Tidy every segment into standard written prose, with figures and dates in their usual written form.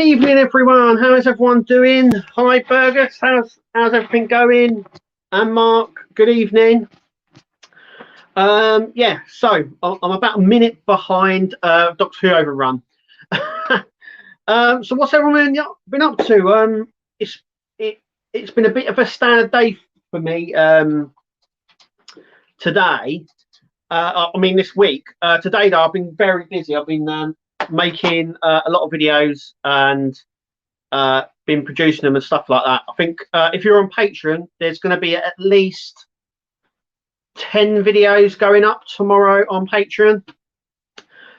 evening, everyone. How is everyone doing? Hi, Burgess. How's everything going? And Mark, good evening. Yeah, so I'm about a minute behind Doctor Who Overrun. So what's everyone been up to? It's been a bit of a standard day for me today. I mean this week. Today though, I've been very busy. I've been making a lot of videos and been producing them and stuff like that. I think if you're on Patreon, there's going to be at least 10 videos going up tomorrow on Patreon.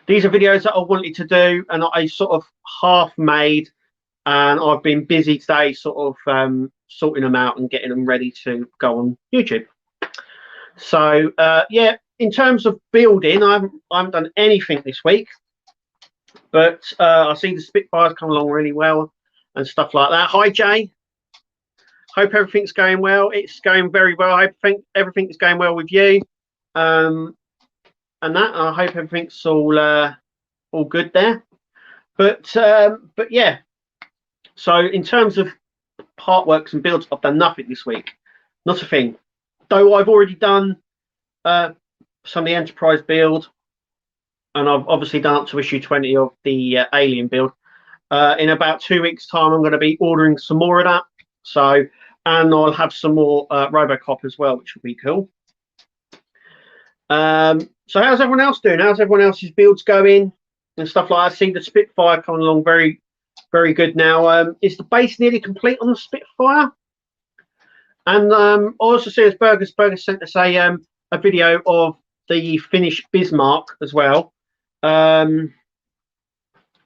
These are videos that I wanted to do and I sort of half made, and I've been busy today sort of sorting them out and getting them ready to go on YouTube. So yeah, in terms of building, I haven't done anything this week, but I see the Spitfires come along really well and stuff like that. Hi Jay, hope everything's going well. It's going very well. I think everything's going well with you, and that I hope everything's all good there. But yeah, so in terms of part works and builds, I've done nothing this week, not a thing. Though I've already done some of the Enterprise build, and I've obviously done up to issue 20 of the Alien build. In about 2 weeks' time, I'm going to be ordering some more of that. So, and I'll have some more Robocop as well, which will be cool. So how's everyone else doing? How's everyone else's builds going and stuff like that? I see the Spitfire coming along very, very good now. Is the base nearly complete on the Spitfire? And I also see as Burgess sent us a video of the finished Bismarck as well,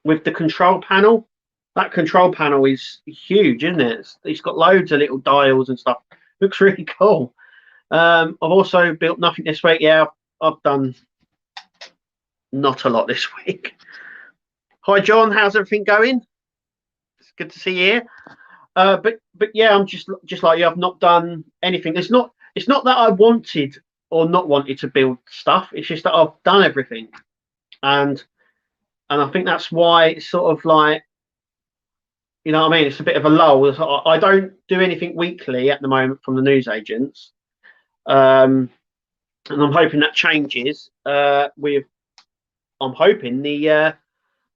with the control panel. That control panel is huge, isn't it? It's got loads of little dials and stuff. Looks really cool. I've also built nothing this week. Yeah, I've done not a lot this week. Hi John, how's everything going? It's good to see you here. But yeah, I'm just like you. I've not done anything. It's not that I wanted or not wanted to build stuff. It's just that I've done everything, and I think that's why it's sort of like, you know what I mean? It's a bit of a lull. I don't do anything weekly at the moment from the newsagents, and I'm hoping that changes. I'm hoping the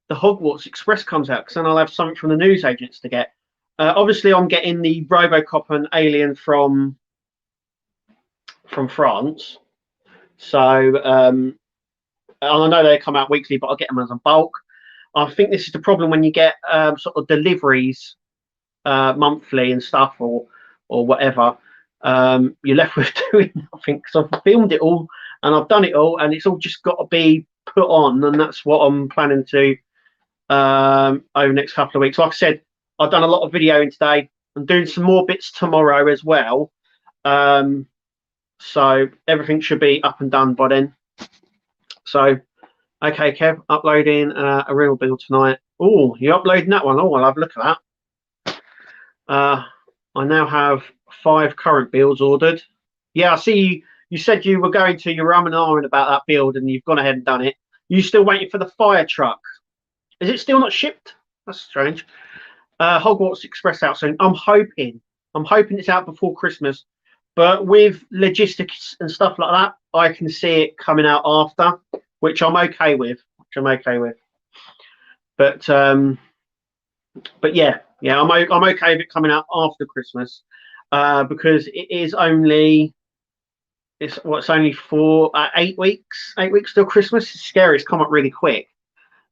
Hogwarts Express comes out, because then I'll have something from the newsagents to get. Obviously, I'm getting the Robocop and Alien from France, so and I know they come out weekly, but I'll get them as a bulk. I think this is the problem when you get sort of deliveries monthly and stuff, or whatever. You're left with doing nothing, because I've filmed it all and I've done it all, and it's all just got to be put on, and that's what I'm planning to over the next couple of weeks. Like I said, I've done a lot of videoing today. I'm doing some more bits tomorrow as well. So everything should be up and done by then. So, okay, Kev, uploading a real build tonight. Oh, you're uploading that one? Oh, I'll have a look at that. I now have 5 current builds ordered. Yeah, I see you said you were going to, you were umming and ahhing about that build, and you've gone ahead and done it. You still waiting for the fire truck? Is it still not shipped? That's strange. Hogwarts Express out soon. I'm hoping it's out before Christmas, but with logistics and stuff like that, I can see it coming out after, which I'm okay with. But yeah, I'm okay with it coming out after Christmas, because it is only it's only for 8 weeks. 8 weeks till Christmas. It's scary. It's come up really quick.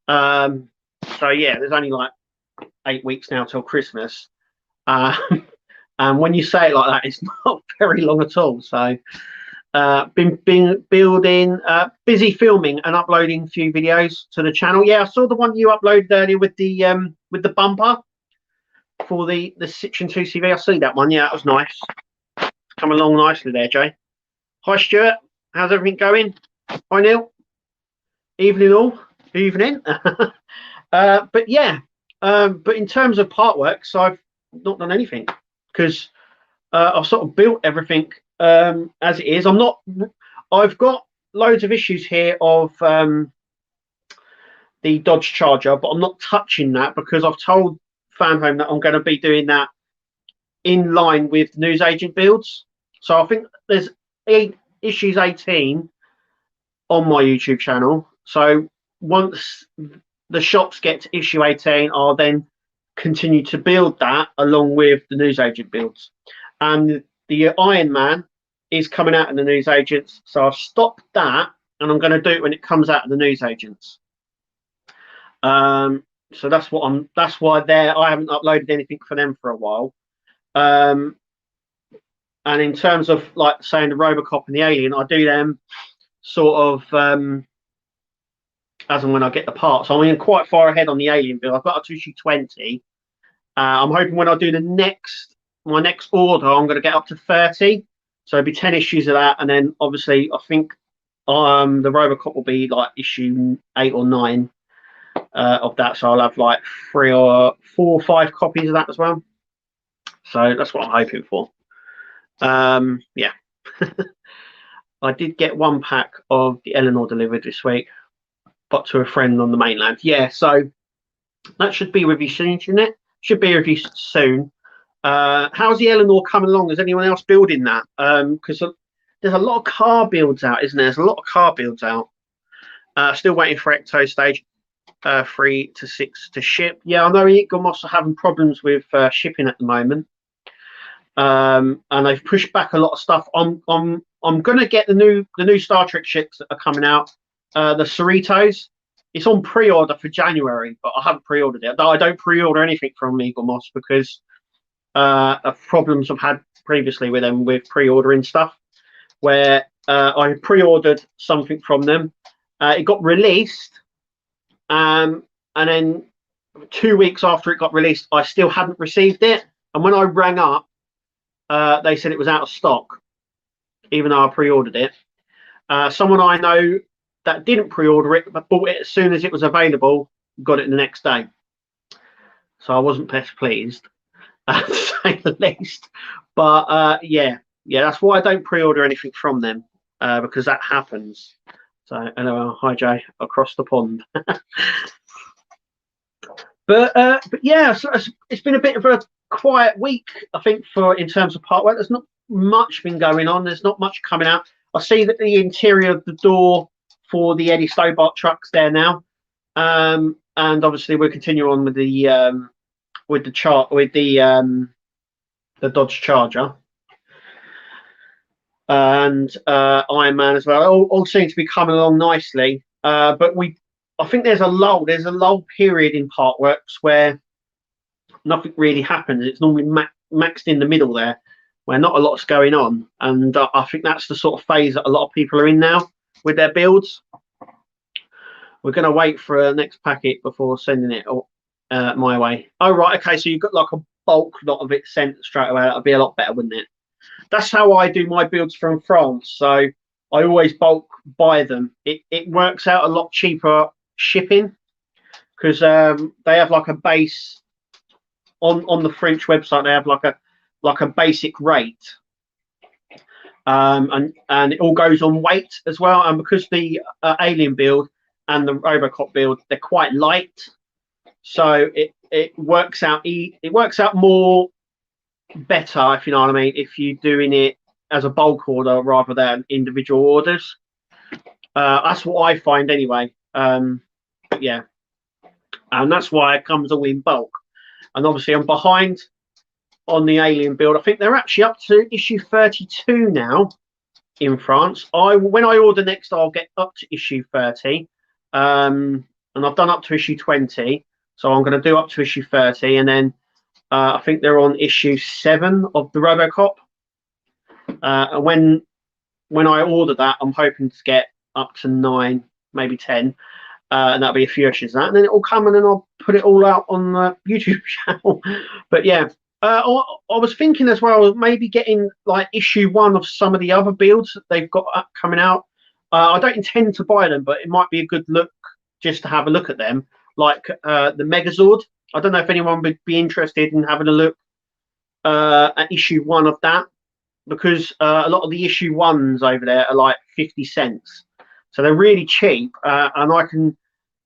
So yeah, there's only like 8 weeks now till Christmas, and when you say it like that, it's not very long at all. So been building, busy filming and uploading a few videos to the channel. Yeah, I saw the one you uploaded earlier with the bumper for the Citroen 2CV. I see that one. Yeah, that was nice. Come along nicely there, Jay. Hi Stuart, how's everything going? Hi Neil. Evening all. Evening. But yeah, but in terms of part works, I've not done anything, because I've sort of built everything as it is. I've got loads of issues here of the Dodge Charger, but I'm not touching that because I've told Fanhome that I'm going to be doing that in line with newsagent builds. So I think there's issues 18 on my YouTube channel. So once the shops get to issue 18, I'll then continue to build that along with the newsagent builds. And the Iron Man is coming out in the newsagents, so I've stopped that, and I'm going to do it when it comes out of the newsagents. So that's what that's why I haven't uploaded anything for them for a while. And in terms of like saying the Robocop and the Alien, I do them sort of as and when I get the parts. I'm quite far ahead on the Alien build. I've got up to issue 20. I'm hoping when I do my next order, I'm going to get up to 30. So it'll be 10 issues of that, and then obviously I think the Robocop will be like issue 8 or 9 of that. So I'll have like 3 or 4 or 5 copies of that as well. So that's what I'm hoping for. Yeah. I did get 1 pack of the Eleanor delivered this week, but to a friend on the mainland. Yeah, so that should be with you soon, shouldn't it? Should be with you soon. How's the Eleanor coming along? Is anyone else building that? Because there's a lot of car builds out, isn't there? There's a lot of car builds out. Still waiting for Ecto Stage 3 to 6 to ship. Yeah, I know Eagle Moss are having problems with shipping at the moment. And they've pushed back a lot of stuff. I'm gonna get the new Star Trek ships that are coming out. The Cerritos. It's on pre-order for January, but I haven't pre-ordered it. I don't pre-order anything from Eagle Moss because of problems I've had previously with them with pre-ordering stuff, where I pre-ordered something from them. It got released, and then 2 weeks after it got released, I still hadn't received it. And when I rang up, they said it was out of stock, even though I pre-ordered it. Someone I know that didn't pre-order it but bought it as soon as it was available, got it the next day. So I wasn't best pleased, to say the least. But yeah, that's why I don't pre-order anything from them, because that happens. So hello, hi Jay, across the pond. But yeah, so it's been a bit of a quiet week, I think, in terms of part work. There's not much been going on. There's not much coming out. I see that the interior of the door for the Eddie Stobart truck's there now, and obviously we'll continue on with the Dodge Charger and Iron Man as well. All seem to be coming along nicely. But I think there's a lull period in part works where nothing really happens. It's normally maxed in the middle there, where not a lot's going on, and I think that's the sort of phase that a lot of people are in now with their builds. We're going to wait for a next packet before sending it my way. Oh right, okay, so you've got like a bulk lot of it sent straight away. That'd be a lot better, wouldn't it? That's how I do my builds from France. So I always bulk buy them. It works out a lot cheaper shipping because they have like a base on the French website. They have like a basic rate, and it all goes on weight as well. And because the Alien build and the Robocop build, they're quite light, so it works out more better, if you know what I mean, if you're doing it as a bulk order rather than individual orders. That's what I find anyway. But yeah, and that's why it comes all in bulk. And obviously I'm behind on the Alien build. I think they're actually up to issue 32 now in France. When I order next, I'll get up to issue 30, and I've done up to issue 20, so I'm going to do up to issue 30, and then I think they're on issue 7 of the Robocop. And when I order that, I'm hoping to get up to 9, maybe 10, and that'll be a few issues of that, and then it will come, and then I'll put it all out on the YouTube channel. But yeah, I was thinking as well, maybe getting like issue 1 of some of the other builds that they've got coming out. I don't intend to buy them, but it might be a good look just to have a look at them, like the Megazord. I don't know if anyone would be interested in having a look at issue 1 of that, because a lot of the issue 1s over there are like 50 cents. So they're really cheap, and I can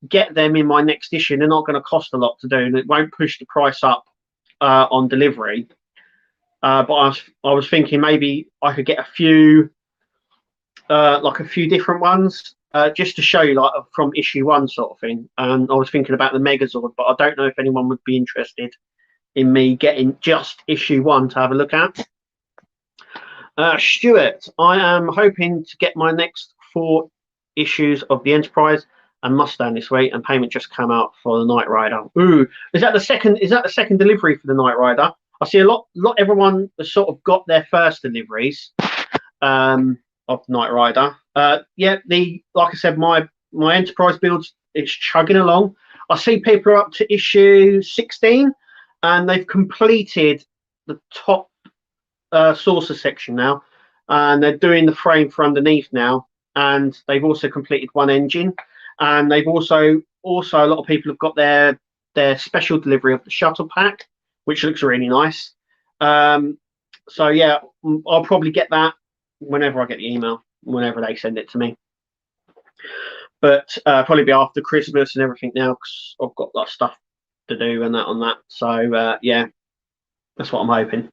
get them in my next issue. They're not going to cost a lot to do, and it won't push the price up on delivery. But I was thinking maybe I could get a few, like a few different ones, just to show you, like from issue 1 sort of thing. And I was thinking about the Megazord, but I don't know if anyone would be interested in me getting just issue 1 to have a look at. Stuart, I am hoping to get my next 4 issues of the Enterprise and Mustang this week, and payment just came out for the Knight Rider. Ooh, is that the second delivery for the Knight Rider? I see a lot everyone has sort of got their first deliveries of Knight Rider. Yeah, like I said, my Enterprise builds, it's chugging along. I see people are up to issue 16 and they've completed the top saucer section now, and they're doing the frame for underneath now, and they've also completed 1 engine, and they've also a lot of people have got their special delivery of the shuttle pack, which looks really nice. So yeah, I'll probably get that whenever I get the email, whenever they send it to me. But probably be after Christmas and everything now, because I've got that stuff to do and that on that. So yeah, that's what I'm hoping.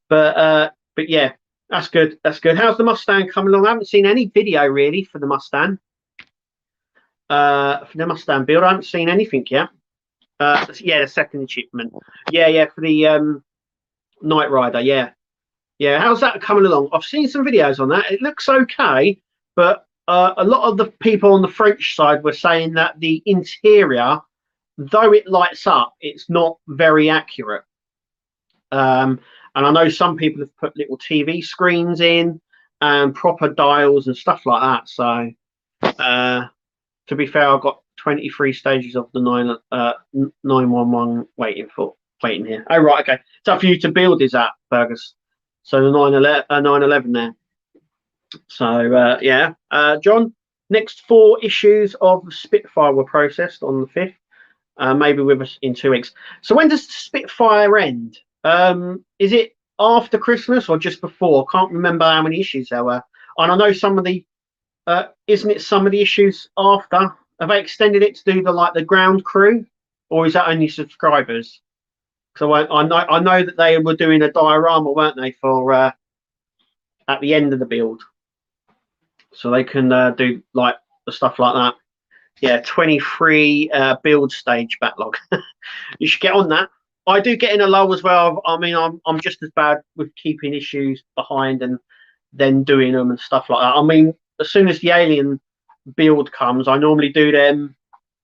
But yeah, that's good. That's good. How's the Mustang coming along? I haven't seen any video really for the Mustang. For the Mustang build, I haven't seen anything yet. Yeah, the second shipment. Yeah, for the Knight Rider. Yeah. How's that coming along? I've seen some videos on that. It looks okay, but a lot of the people on the French side were saying that the interior, though it lights up, it's not very accurate. And I know some people have put little TV screens in and proper dials and stuff like that. So to be fair, I've got 23 stages of the 911 waiting here. Oh right, okay. So for you to build is that, Fergus? So the 911 there. So yeah, John. Next 4 issues of Spitfire were processed on the 5th. Maybe with us in 2 weeks. So when does Spitfire end? Is it after Christmas or just before? I can't remember how many issues there were. And I know some of the isn't it some of the issues after? Have they extended it to do the ground crew, or is that only subscribers? So I know that they were doing a diorama, weren't they, for at the end of the build, so they can do like the stuff like that. Yeah, 23 build stage backlog. You should get on that. I do get in a lull as well. I mean, I'm just as bad with keeping issues behind and then doing them and stuff like that. I mean, as soon as the Alien build comes, I normally do them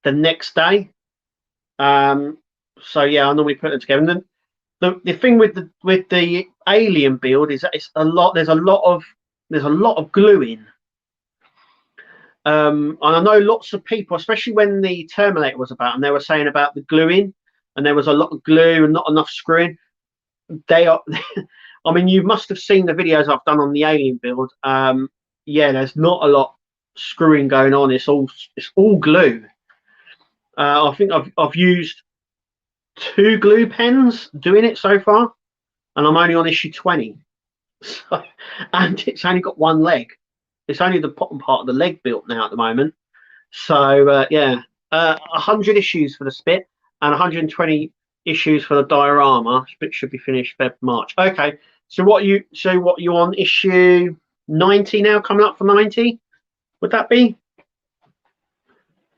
the next day. So yeah, I normally put them together. And then the thing with the Alien build is that it's a lot. There's a lot of gluing. And I know lots of people, especially when the Terminator was about, and they were saying about the gluing, and there was a lot of glue and not enough screwing. They are, I mean, you must have seen the videos I've done on the Alien build. Yeah, there's not a lot screwing going on. It's all glue. I think I've used 2 glue pens doing it so far, and I'm only on issue 20. So, and it's only got 1 leg. It's only the bottom part of the leg built now at the moment. So yeah, 100 issues for the Spit and 120 issues for the diorama. Spit should be finished Feb March. Okay, so what you on issue 90 now? Coming up for 90? Would that be?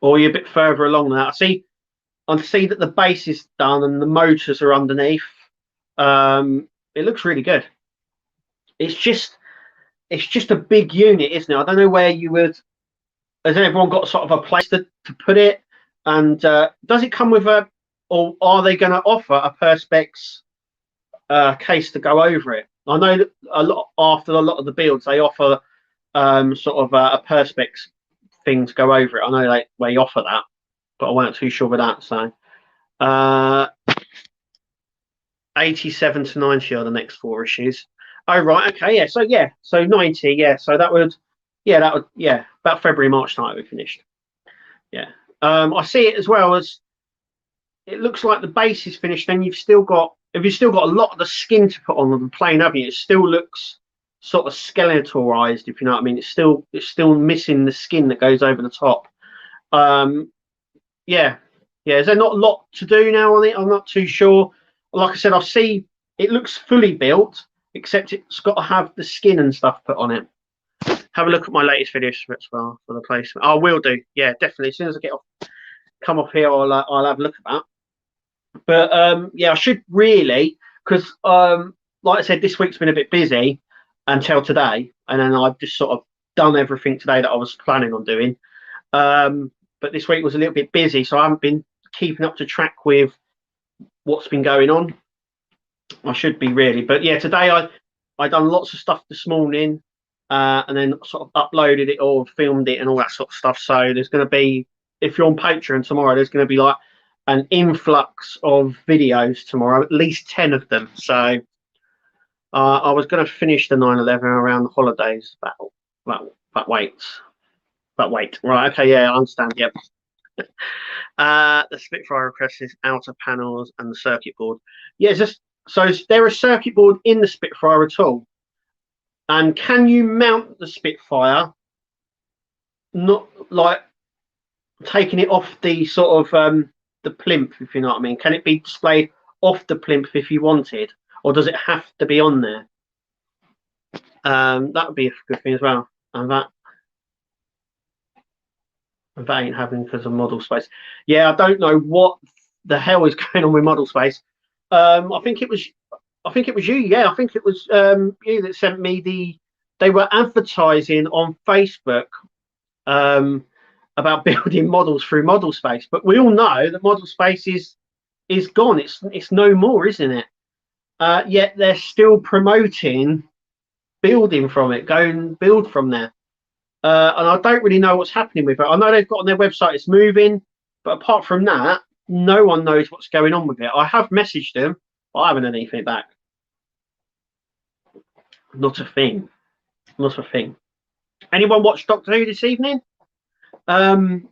Or are you a bit further along than that? I see that the base is done and the motors are underneath. It looks really good. It's just a big unit, isn't it? I don't know where you would. Has everyone got sort of a place to put it? And does it come with or are they going to offer a Perspex case to go over it? I know that after a lot of the builds, they offer sort of a Perspex thing to go over it. I know they offer that, but I wasn't too sure with that. So 87 to 90 are the next 4 issues. Oh right, okay, yeah. So 90, yeah. So that would about February, March time we finished. Yeah. I see it as well as it looks like the base is finished. Then you've still got a lot of the skin to put on the plane, haven't you? It still looks sort of skeletalized, if you know what I mean. It's still missing the skin that goes over the top. Yeah, yeah. Is there not a lot to do now on it? I'm not too sure. Like I said, I see it looks fully built, except it's got to have the skin and stuff put on it. Have a look at my latest video as well for the placement. I will do. Yeah, definitely. As soon as I come off here, I'll have a look at that. But yeah, I should really, because like I said, this week's been a bit busy until today, and then I've just sort of done everything today that I was planning on doing. But this week was a little bit busy, so I haven't been keeping up to track with what's been going on. I should be really, but yeah, today I done lots of stuff this morning, and then sort of uploaded it all, filmed it, and all that sort of stuff. So there's going to be, if you're on Patreon tomorrow, there's going to be like an influx of videos tomorrow, at least 10 of them. So I was going to finish the 9/11 around the holidays. That waits. But wait, right? Okay, yeah, I understand. Yep. The Spitfire request is outer panels and the circuit board. Yeah, just so is there a circuit board in the Spitfire at all? And can you mount the Spitfire, not like taking it off the sort of the plinth, if you know what I mean? Can it be displayed off the plinth if you wanted, or does it have to be on there? That would be a good thing as well. And that ain't happening because of model space. Yeah, I don't know what the hell is going on with model space. I think it was you. Yeah, I think it was you that sent me they were advertising on Facebook about building models through model space, but we all know that model space is gone. It's no more, isn't it? Yet they're still promoting building from it, go and build from there. And I don't really know what's happening with it. I know they've got on their website it's moving, but apart from that, no one knows what's going on with it. I have messaged them, but I haven't had anything back. Not a thing. Not a thing. Anyone watch Doctor Who this evening? All I'm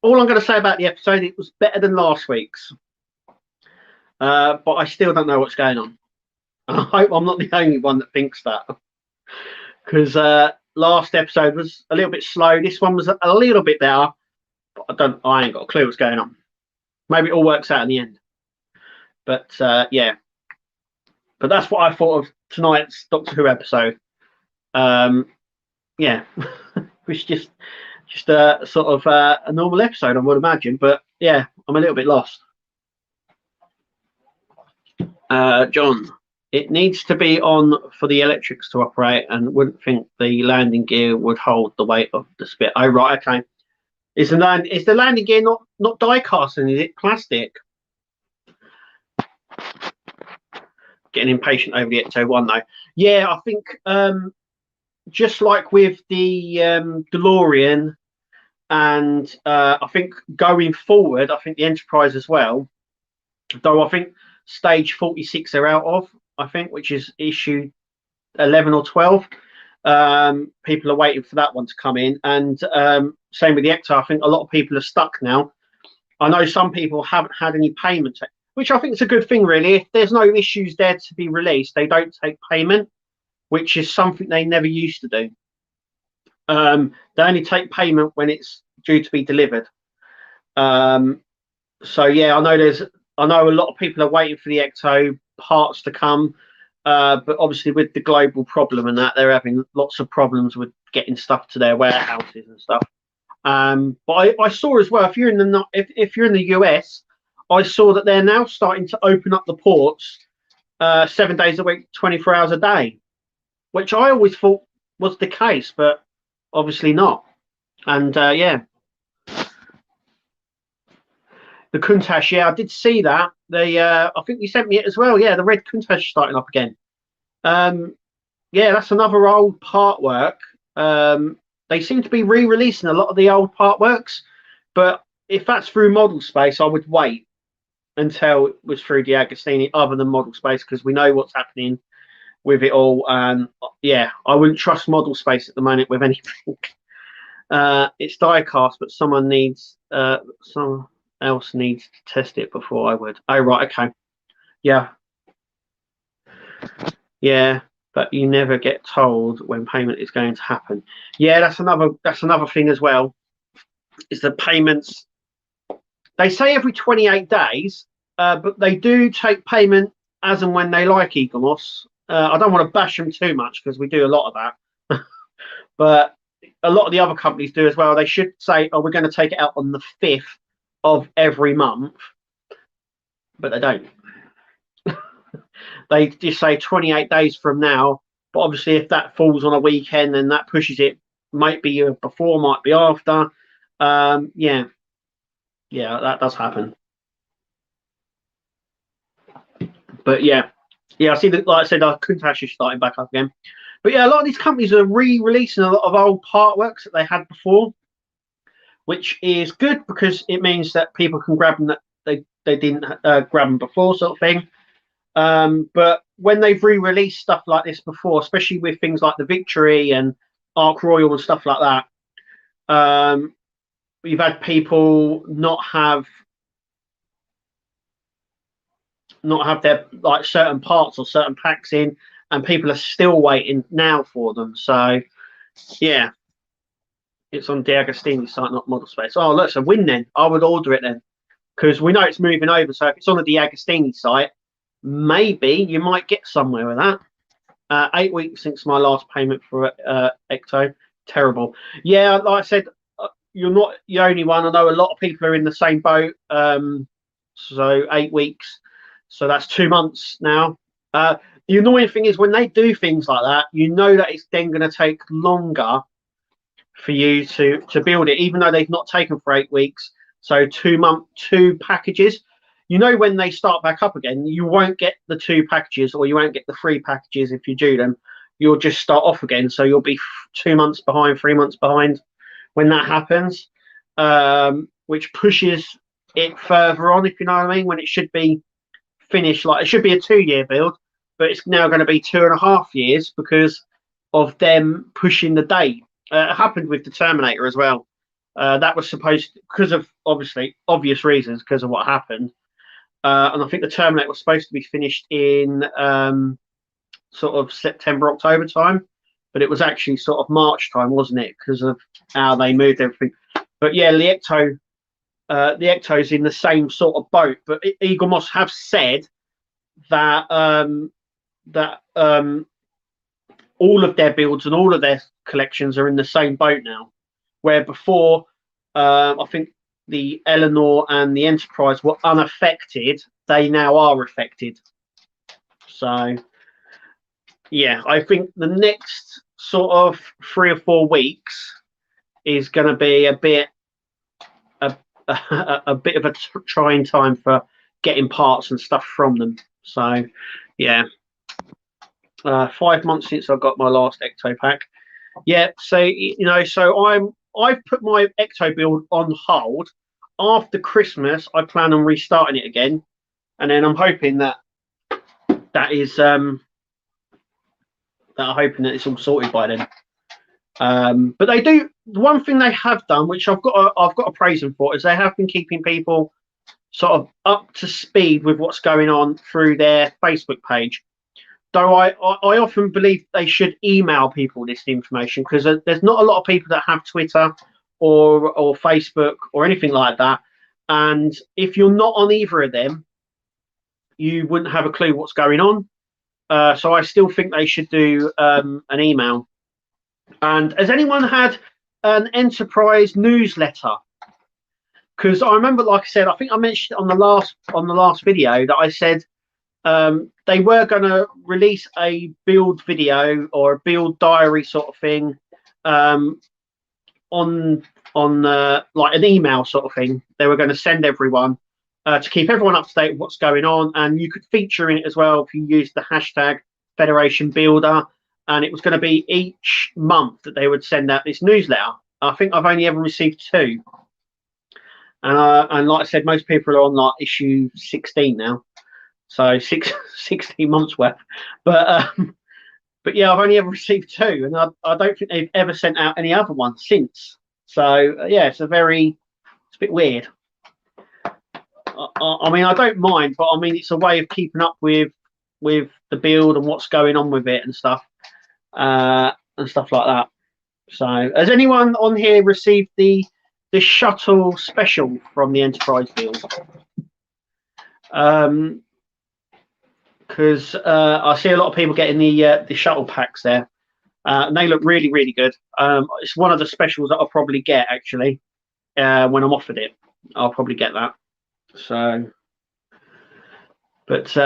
going to say about the episode, it was better than last week's. But I still don't know what's going on. And I hope I'm not the only one that thinks that. Because last episode was a little bit slow. This one was a little bit better, but I ain't got a clue what's going on. Maybe it all works out in the end. But yeah, but that's what I thought of tonight's Doctor Who episode. Yeah, which just a sort of a normal episode, I would imagine. But yeah, I'm a little bit lost. John. It needs to be on for the electrics to operate, and wouldn't think the landing gear would hold the weight of the Spit. Oh, right, okay. Is the landing gear not die casting? Is it plastic? Getting impatient over the Ecto-1 though. Yeah, I think just like with the DeLorean, and I think going forward, I think the Enterprise as well. Though I think stage 46 they're out of. I think, which is issue 11 or 12. People are waiting for that one to come in, and same with the Ecto. I think a lot of people are stuck now. I know some people haven't had any payment, which I think is a good thing, really. If there's no issues there to be released, they don't take payment, which is something they never used to do. They only take payment when it's due to be delivered. So yeah, I know a lot of people are waiting for the Ecto parts to come, but obviously with the global problem and that, they're having lots of problems with getting stuff to their warehouses and stuff. But I saw as well, if you're in the US, I saw that they're now starting to open up the ports 7 days a week, 24 hours a day, which I always thought was the case, but obviously not. And yeah. The Countach, yeah, I did see that. I think you sent me it as well. Yeah, the red Countach is starting up again. Yeah, that's another old part work. They seem to be re-releasing a lot of the old part works, but if that's through Model Space, I would wait until it was through D'Agostini, other than Model Space, because we know what's happening with it all. Yeah, I wouldn't trust Model Space at the moment with anything. It's die-cast, but someone else needs to test it before I would. Oh, right, okay. Yeah. Yeah, but you never get told when payment is going to happen. Yeah, that's another thing as well. is the payments. They say every 28 days, but they do take payment as and when they like, Eaglemoss. I don't want to bash them too much because we do a lot of that. But a lot of the other companies do as well. They should say, oh, we're going to take it out on the 5th of every month. But they don't. They just say 28 days from now. But obviously, if that falls on a weekend, then that pushes it. Might be before, might be after. Yeah, that does happen. But yeah, I see that. Like I said, I couldn't actually start it back up again. But yeah, a lot of these companies are re-releasing a lot of old part works that they had before, which is good because it means that people can grab them that they didn't grab them before, sort of thing. But when they've re-released stuff like this before, especially with things like the Victory and Ark Royal and stuff like that, you've had people not have their like certain parts or certain packs in, and people are still waiting now for them. So yeah, it's on D'Agostini's site, not Model Space. Oh, look, it's a win then. I would order it then, because we know it's moving over. So if it's on the D'Agostini site, maybe you might get somewhere with that. 8 weeks since my last payment for Ecto. Terrible. Yeah, like I said, you're not the only one. I know a lot of people are in the same boat. So 8 weeks. So that's 2 months now. The annoying thing is when they do things like that, you know that it's then going to take longer for you to build it, even though they've not taken for 8 weeks. So 2 packages. You know, when they start back up again, you won't get the 2 packages, or you won't get the 3 packages if you do them. You'll just start off again. So you'll be 2 months behind, 3 months behind when that happens, which pushes it further on, if you know what I mean, when it should be finished. Like, it should be a 2-year build, but it's now going to be 2.5 years because of them pushing the date. It happened with the Terminator as well. That was supposed to, because of obvious reasons, because of what happened. And I think the Terminator was supposed to be finished in sort of September, October time, but it was actually sort of March time, wasn't it? Because of how they moved everything. But yeah, the Ecto's in the same sort of boat. But Eaglemoss have said that all of their builds and all of their collections are in the same boat now, where before I think the Eleanor and the Enterprise were unaffected. They now are affected. So yeah, I think the next sort of 3 or 4 weeks is going to be a bit of a trying time for getting parts and stuff from them. So yeah, 5 months since I got my last Ecto pack. Yeah, so I've put my Ecto build on hold. After Christmas, I plan on restarting it again, and then I'm hoping that is that I'm hoping that it's all sorted by then. But they do, one thing they have done, which I've got to praise them for, is they have been keeping people sort of up to speed with what's going on through their Facebook page. Though I often believe they should email people this information, because there's not a lot of people that have Twitter or Facebook or anything like that. And if you're not on either of them, you wouldn't have a clue what's going on. So I still think they should do an email. And has anyone had an Enterprise newsletter? Because I remember, like I said, I think I mentioned on the last video that I said they were going to release a build video or a build diary sort of thing on like an email sort of thing. They were going to send everyone to keep everyone up to date with what's going on, and you could feature in it as well if you use the hashtag Federation Builder. And it was going to be each month that they would send out this newsletter. I think I've only ever received 2, and like I said, most people are on like issue 16 now, so 16 months worth. But yeah, I've only ever received 2, and I don't think they've ever sent out any other one since. So yeah, it's a bit weird. I mean, I don't mind, but I mean, it's a way of keeping up with the build and what's going on with it and stuff like that. So has anyone on here received the the shuttle special from the Enterprise build. Because I see a lot of people getting the shuttle packs there, and they look really, really good. It's one of the specials that I'll probably get actually when I'm offered it. I'll probably get that. So, but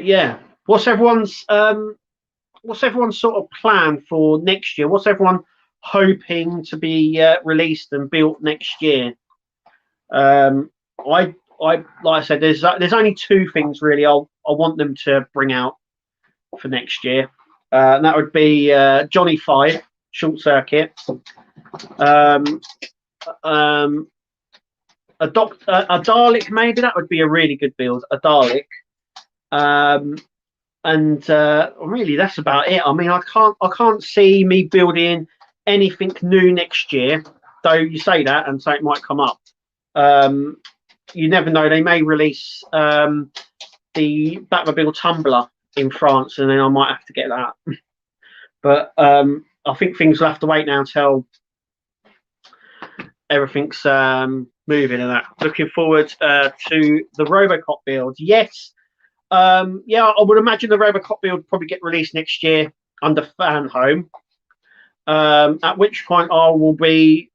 yeah, what's everyone's sort of plan for next year? What's everyone hoping to be released and built next year? I like I said, there's only two things really I want them to bring out for next year, and that would be Johnny 5 Short Circuit, a Dalek maybe. That would be a really good build, a Dalek, and really that's about it. I mean, I can't see me building anything new next year, though you say that and so it might come up. You never know, they may release the Batmobile Tumbler in France, and then I might have to get that. But I think things will have to wait now until everything's moving and that. Looking forward to the Robocop build. Yes, yeah, I would imagine the Robocop build will probably get released next year under Fan Home. At which point I'll be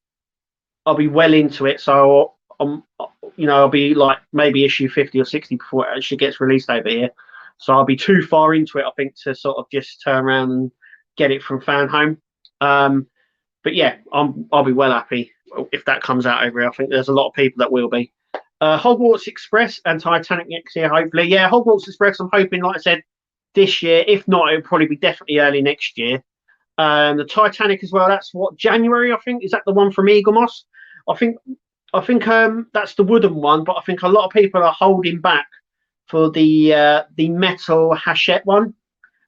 well into it, so I'll be like maybe issue 50 or 60 before it actually gets released over here. So I'll be too far into it, I think, to sort of just turn around and get it from Fan Home. But yeah, I'll be well happy if that comes out over here. I think there's a lot of people that will be. Hogwarts Express and Titanic next year, hopefully. Yeah, Hogwarts Express, I'm hoping, like I said, this year. If not, it'll probably be definitely early next year. The Titanic as well, that's what, January, I think? Is that the one from Eagle Moss? I think that's the wooden one, but I think a lot of people are holding back for the metal Hachette one,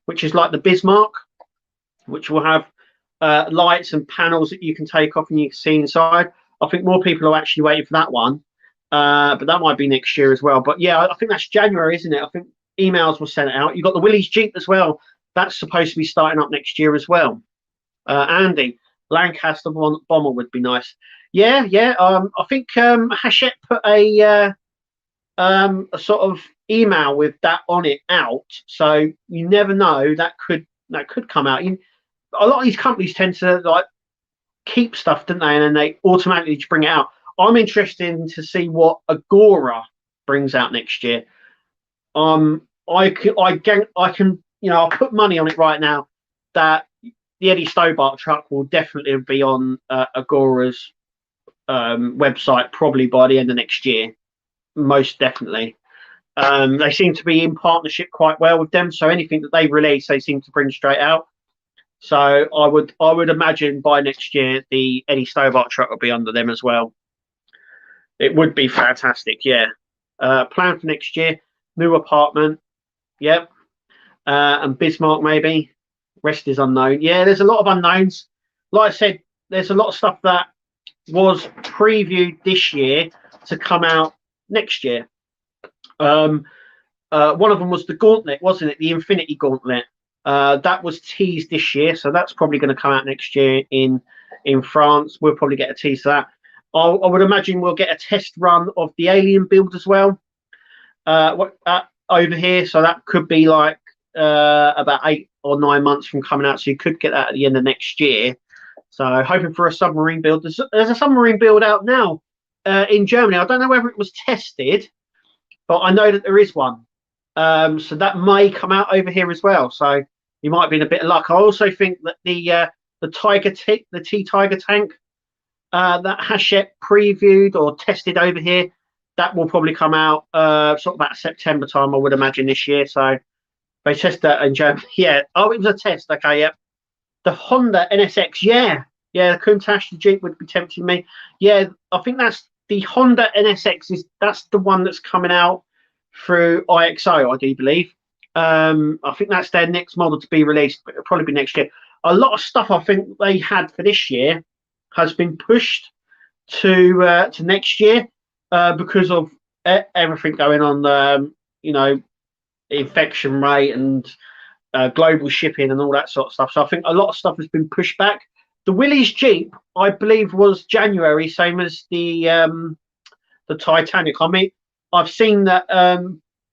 which is like the Bismarck, which will have lights and panels that you can take off and you can see inside. I think more people are actually waiting for that one, but that might be next year as well. But yeah, I think that's January, isn't it? I think emails were sent out. You've got the Willys Jeep as well. That's supposed to be starting up next year as well. Andy, Lancaster bomber would be nice. Yeah. I think Hachette put a sort of email with that on it out, so you never know, that could come out. A lot of these companies tend to like keep stuff, don't they, and then they automatically just bring it out. I'm interested to see what Agora brings out next year. I can I'll put money on it right now that the Eddie Stobart truck will definitely be on Agora's website probably by the end of next year, most definitely. They seem to be in partnership quite well with them, so anything that they release, they seem to bring straight out. So I would imagine by next year the Eddie Stobart truck will be under them as well. It would be fantastic, yeah. Plan for next year, new apartment, yep. And Bismarck maybe. Rest is unknown. Yeah, there's a lot of unknowns. Like I said, there's a lot of stuff that was previewed this year to come out next year. One of them was the Gauntlet, wasn't it? The Infinity Gauntlet. That was teased this year, so that's probably going to come out next year in France. We'll probably get a tease of that. I would imagine we'll get a test run of the Alien build as well over here. So that could be like about 8 or 9 months from coming out. So you could get that at the end of next year. So hoping for a submarine build. There's a submarine build out now in Germany. I don't know whether it was tested, but I know that there is one. So that may come out over here as well. So you might be in a bit of luck. I also think that the T-Tiger tank that Hachette previewed or tested over here, that will probably come out sort of about September time, I would imagine, this year. So they tested that in Germany. Yeah. Oh, it was a test. Okay. Yep. The Honda NSX. Yeah. The Countach Jeep would be tempting me. Yeah. I think that's the Honda NSX. That's the one that's coming out through IXO, I do believe. I think that's their next model to be released, but it'll probably be next year. A lot of stuff I think they had for this year has been pushed to next year because of everything going on, infection rate and global shipping and all that sort of stuff. So I think a lot of stuff has been pushed back. The Willys Jeep, I believe, was January, same as the Titanic. I mean, I've seen that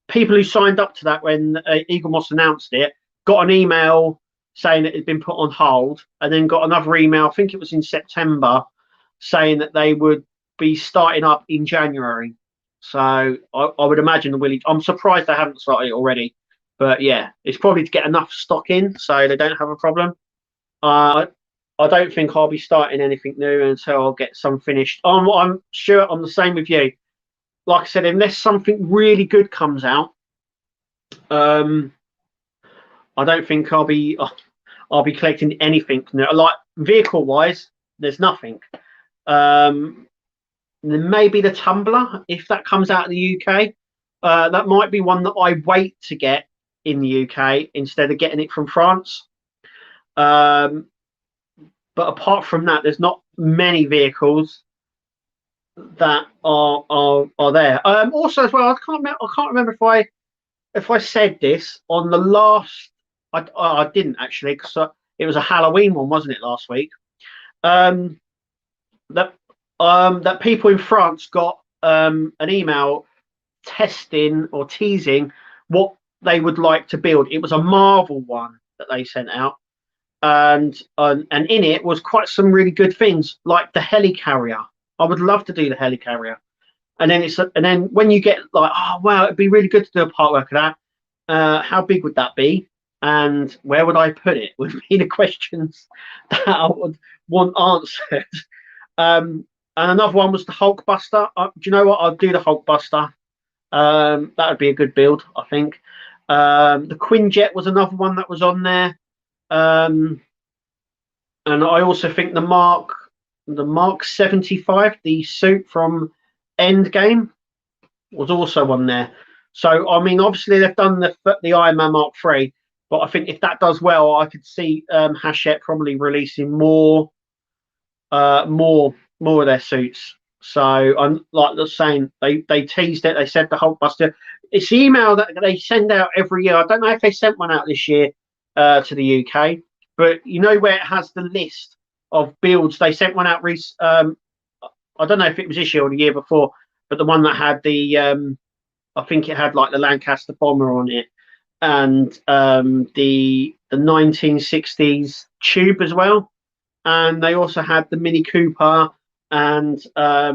people who signed up to that when Eagle Moss announced it got an email saying that it had been put on hold, and then got another email, I think it was in September, saying that they would be starting up in January. So I would imagine the Willie. I'm surprised they haven't started it already, but yeah, it's probably to get enough stock in so they don't have a problem. I don't think I'll be starting anything new until I'll get some finished. I'm sure I'm the same with you. Like I said, unless something really good comes out, I don't think I'll be collecting anything new. Like vehicle wise, there's nothing. Then maybe the Tumbler, if that comes out of the UK, that might be one that I wait to get in the UK instead of getting it from France. But apart from that, there's not many vehicles that are there. Also, as well, I can't remember if I said this on the last. I didn't actually, because it was a Halloween one, wasn't it, last week? That people in France got an email testing or teasing what they would like to build. It was a Marvel one that they sent out, and in it was quite some really good things like the helicarrier. I would love to do the helicarrier, and then when you get like, oh wow, it'd be really good to do a part work of that. How big would that be, and where would I put it? Would be the questions that I would want answered. And another one was the Hulkbuster. Do you know what? I'd do the Hulkbuster. That would be a good build, I think. The Quinjet was another one that was on there. And I also think the Mark 75, the suit from Endgame, was also on there. So I mean, obviously they've done the Iron Man Mark 3, but I think if that does well, I could see Hachette probably releasing more of their suits. So I'm like the saying, they teased it. They said the Hulkbuster. It's the email that they send out every year. I don't know if they sent one out this year to the UK, but you know where it has the list of builds. They sent one out. I don't know if it was this year or the year before, but the one that had I think it had like the Lancaster bomber on it, and the 1960s tube as well, and they also had the Mini Cooper, and I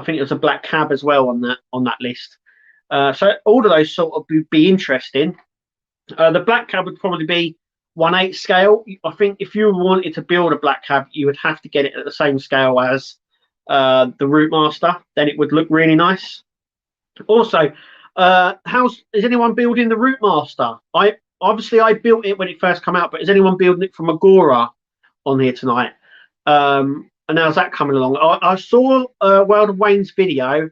think it was a black cab as well on that list. So all of those sort of be interesting. The black cab would probably be 1/8 scale. I think if you wanted to build a black cab, you would have to get it at the same scale as the Routemaster. Then it would look really nice. Also, is anyone building the Routemaster? I built it when it first came out, but is anyone building it from Agora on here tonight? And how's that coming along? I saw World of Wayne's video.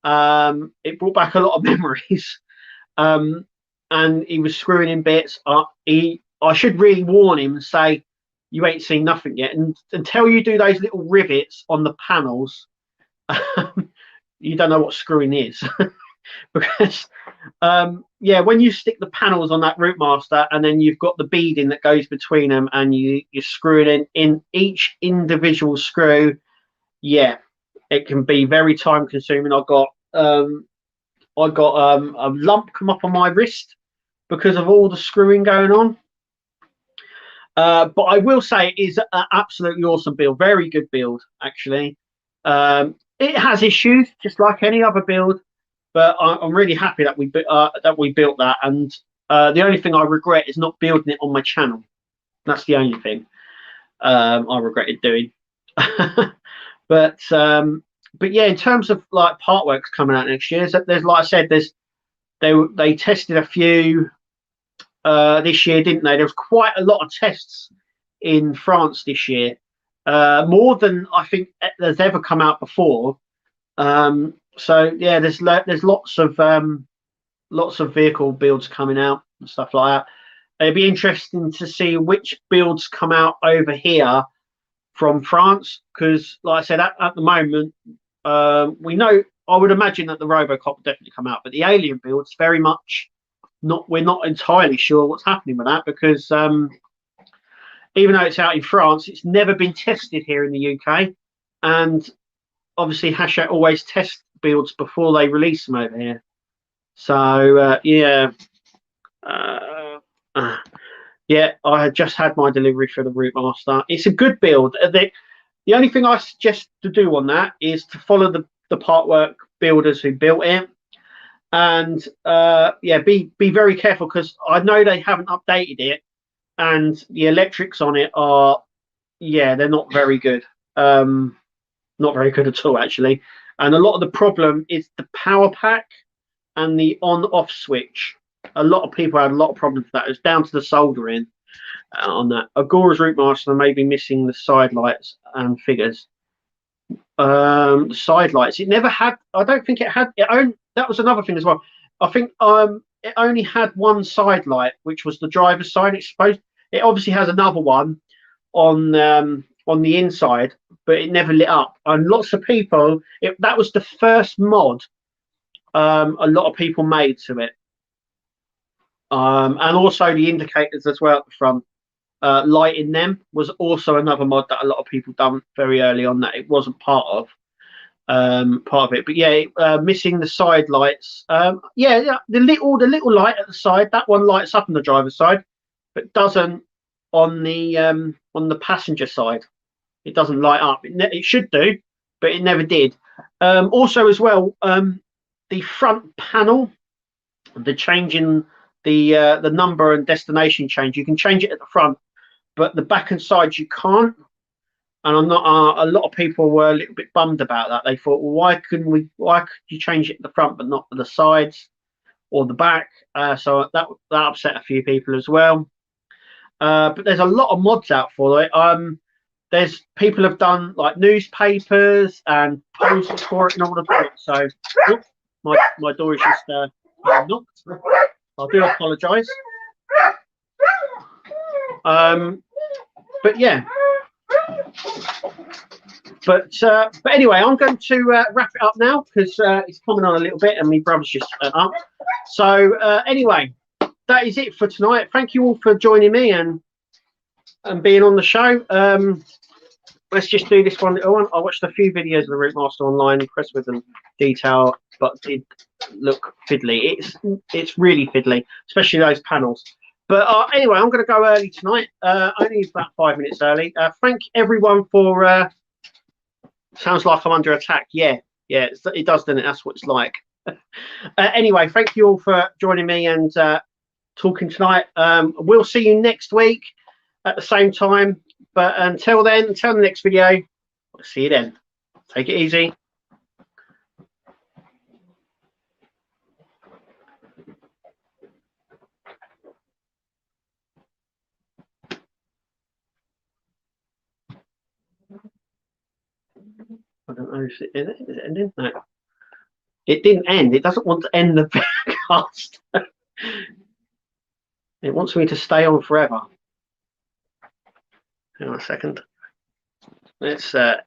It brought back a lot of memories. And he was screwing in bits. I should really warn him and say, you ain't seen nothing yet. And until you do those little rivets on the panels, you don't know what screwing is. Because when you stick the panels on that Routemaster and then you've got the beading that goes between them and you screw it in each individual screw, it can be very time consuming. I got a lump come up on my wrist because of all the screwing going on. But I will say it is an absolutely awesome build, very good build actually. It has issues just like any other build, but I'm really happy that we built that. And the only thing I regret is not building it on my channel. That's the only thing I regretted doing. But yeah, in terms of like part works coming out next year, there's like I said, they tested a few this year, didn't they? There was quite a lot of tests in France this year, more than I think there's ever come out before. So yeah, there's lots of vehicle builds coming out and stuff like that. It'd be interesting to see which builds come out over here from France, because like I said, at the moment, we know, I would imagine that the Robocop will definitely come out, but the Alien builds very much not, we're not entirely sure what's happening with that, because even though it's out in France, it's never been tested here in the UK. And obviously, Hachette always test builds before they release them over here. So yeah, yeah, I had just had my delivery for the Routemaster. It's a good build. The only thing I suggest to do on that is to follow the partwork builders who built it, and yeah, be very careful, because I know they haven't updated it, and the electrics on it are, yeah, they're not very good. Not very good at all, actually. And a lot of the problem is the power pack and the on-off switch. A lot of people had a lot of problems with that. It's down to the soldering on that. Agora's Routemaster may be missing the side lights and figures. The side lights. It never had. I don't think it had. That was another thing as well. I think it only had one side light, which was the driver's side. It's supposed. It obviously has another one on the inside, but it never lit up. And lots of people. That was the first mod a lot of people made to it. And also the indicators as well at the front. Lighting them was also another mod that a lot of people done very early on that it wasn't part of it. But yeah, missing the side lights. Yeah, the little light at the side, that one lights up on the driver's side, but doesn't on the passenger side. It doesn't light up. It should do, but it never did. Also as well, the front panel, the changing the number and destination change, you can change it at the front, but the back and sides you can't. And I'm not. A lot of people were a little bit bummed about that. They thought, well, why could you change it at the front but not the sides or the back? So that upset a few people as well. But there's a lot of mods out for it. There's people have done like newspapers and posters for it and all of that. So oops, my door is just knocked. I do apologise. But yeah. But anyway, I'm going to wrap it up now, because it's coming on a little bit and my brother's just up. So anyway, that is it for tonight. Thank you all for joining me and being on the show. Let's just do this one. I watched a few videos of the Routemaster online, impressed with them detail, but it look fiddly. It's really fiddly, especially those panels. But anyway, I'm going to go early tonight. Only about 5 minutes early. Thank everyone for. Sounds like I'm under attack. Yeah, it does, doesn't it? That's what it's like. Anyway, thank you all for joining me and talking tonight. We'll see you next week at the same time. But until then, until the next video, I'll see you then. Take it easy. I don't know if is it ending? No. It didn't end. It doesn't want to end the cast. It wants me to stay on forever. Hang on a second. Let's yeah.